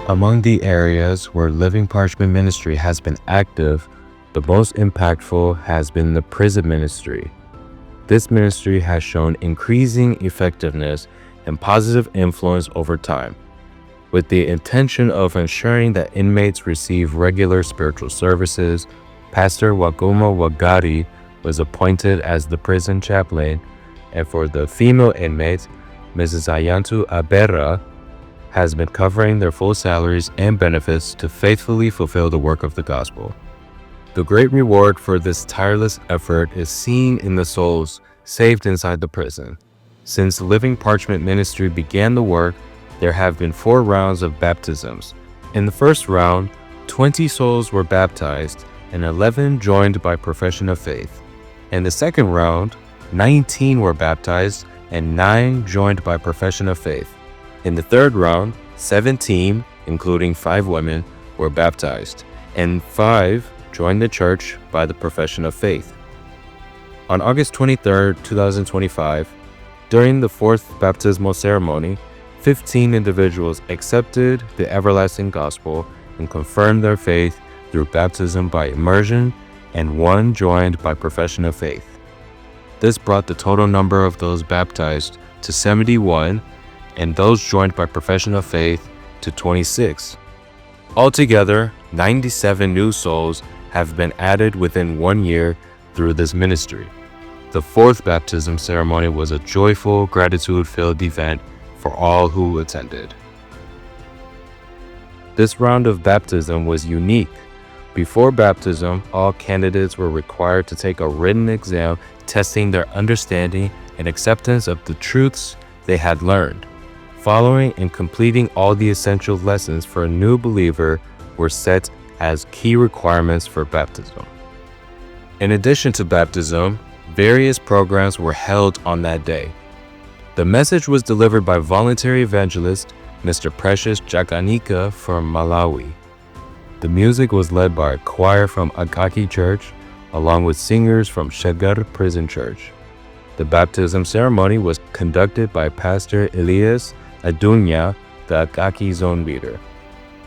Among the areas where Living Parchment Ministry has been active, the most impactful has been the prison ministry. This ministry has shown increasing effectiveness and positive influence over time, with the intention of ensuring that inmates receive regular spiritual services. Pastor Wakuma Wagari was appointed as the prison chaplain, and for the female inmates, Mrs. Ayantu Abera has been covering their full salaries and benefits to faithfully fulfill the work of the gospel. The great reward for this tireless effort is seen in the souls saved inside the prison. Since Living Parchment Ministry began the work, there have been 4 rounds of baptisms. In the first round, 20 souls were baptized and 11 joined by profession of faith. In the second round, 19 were baptized and 9 joined by profession of faith. In the third round, 17, including 5 women, were baptized, and 5 joined the church by the profession of faith. On August 23, 2025, during the 4th baptismal ceremony, 15 individuals accepted the everlasting gospel and confirmed their faith through baptism by immersion, and 1 joined by profession of faith. This brought the total number of those baptized to 71, and those joined by profession of faith to 26. Altogether, 97 new souls have been added within 1 year through this ministry. The 4th baptism ceremony was a joyful, gratitude-filled event for all who attended. This round of baptism was unique. Before baptism, all candidates were required to take a written exam testing their understanding and acceptance of the truths they had learned. Following and completing all the essential lessons for a new believer were set as key requirements for baptism. In addition to baptism, various programs were held on that day. The message was delivered by voluntary evangelist Mr. Precious Jakanika from Malawi. The music was led by a choir from Akaki Church, along with singers from Shegar Prison Church. The baptism ceremony was conducted by Pastor Elias Adunya, the Akaki zone leader.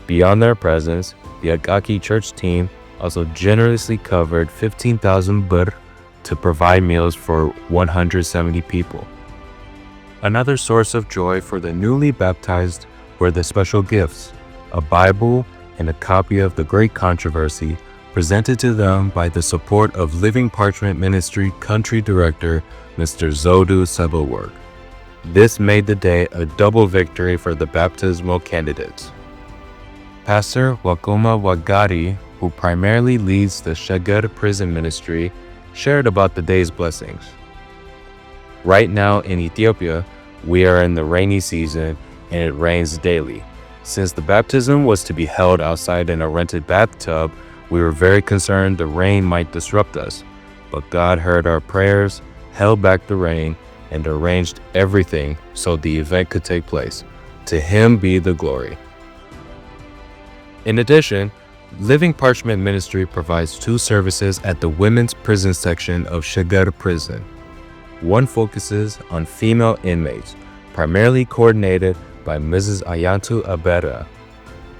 Beyond their presence, the Akaki church team also generously covered 15,000 birr to provide meals for 170 people. Another source of joy for the newly baptized were the special gifts, a Bible and a copy of The Great Controversy, presented to them by the support of Living Parchment Ministry Country Director Mr. Zodu Sebelwerk. This made the day a double victory for the baptismal candidates. Pastor Wakuma Wagari, who primarily leads the Shegar Prison Ministry, shared about the day's blessings. Right now in Ethiopia, we are in the rainy season and it rains daily. Since the baptism was to be held outside in a rented bathtub, we were very concerned the rain might disrupt us. But God heard our prayers, held back the rain, and arranged everything so the event could take place. To Him be the glory. In addition, Living Parchment Ministry provides 2 services at the women's prison section of Shegar Prison. One focuses on female inmates, primarily coordinated by Mrs. Ayantu Abera.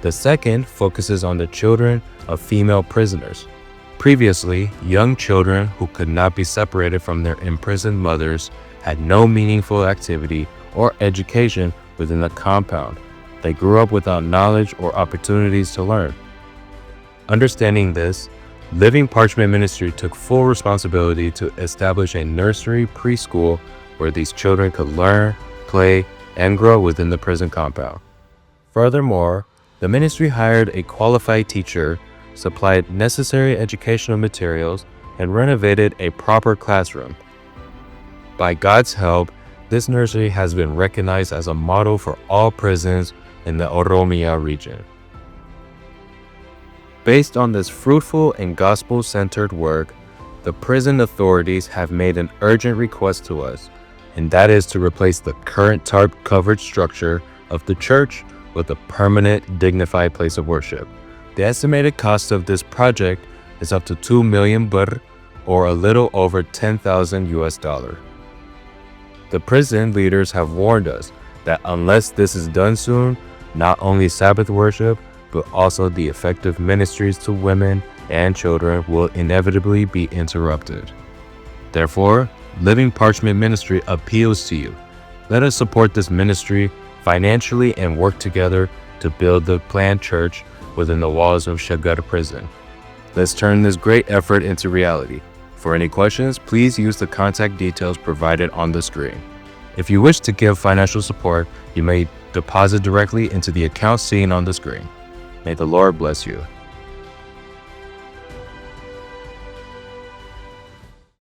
The second focuses on the children of female prisoners. Previously, young children who could not be separated from their imprisoned mothers had no meaningful activity or education within the compound. They grew up without knowledge or opportunities to learn. Understanding this, Living Parchment Ministry took full responsibility to establish a nursery preschool where these children could learn, play, and grow within the prison compound. Furthermore, the ministry hired a qualified teacher, supplied necessary educational materials, and renovated a proper classroom. By God's help, this nursery has been recognized as a model for all prisons in the Oromia region. Based on this fruitful and gospel-centered work, the prison authorities have made an urgent request to us, and that is to replace the current tarp-covered structure of the church with a permanent, dignified place of worship. The estimated cost of this project is up to 2 million birr, or a little over $10,000. The prison leaders have warned us that unless this is done soon, Not only Sabbath worship, but also the effective ministries to women and children will inevitably be interrupted. Therefore, Living Parchment Ministry appeals to you. Let us support this ministry financially and work together to build the planned church within the walls of Shagar prison. Let's turn this great effort into reality. For any questions, please use the contact details provided on the screen. If you wish to give financial support, you may deposit directly into the account seen on the screen. May the Lord bless you.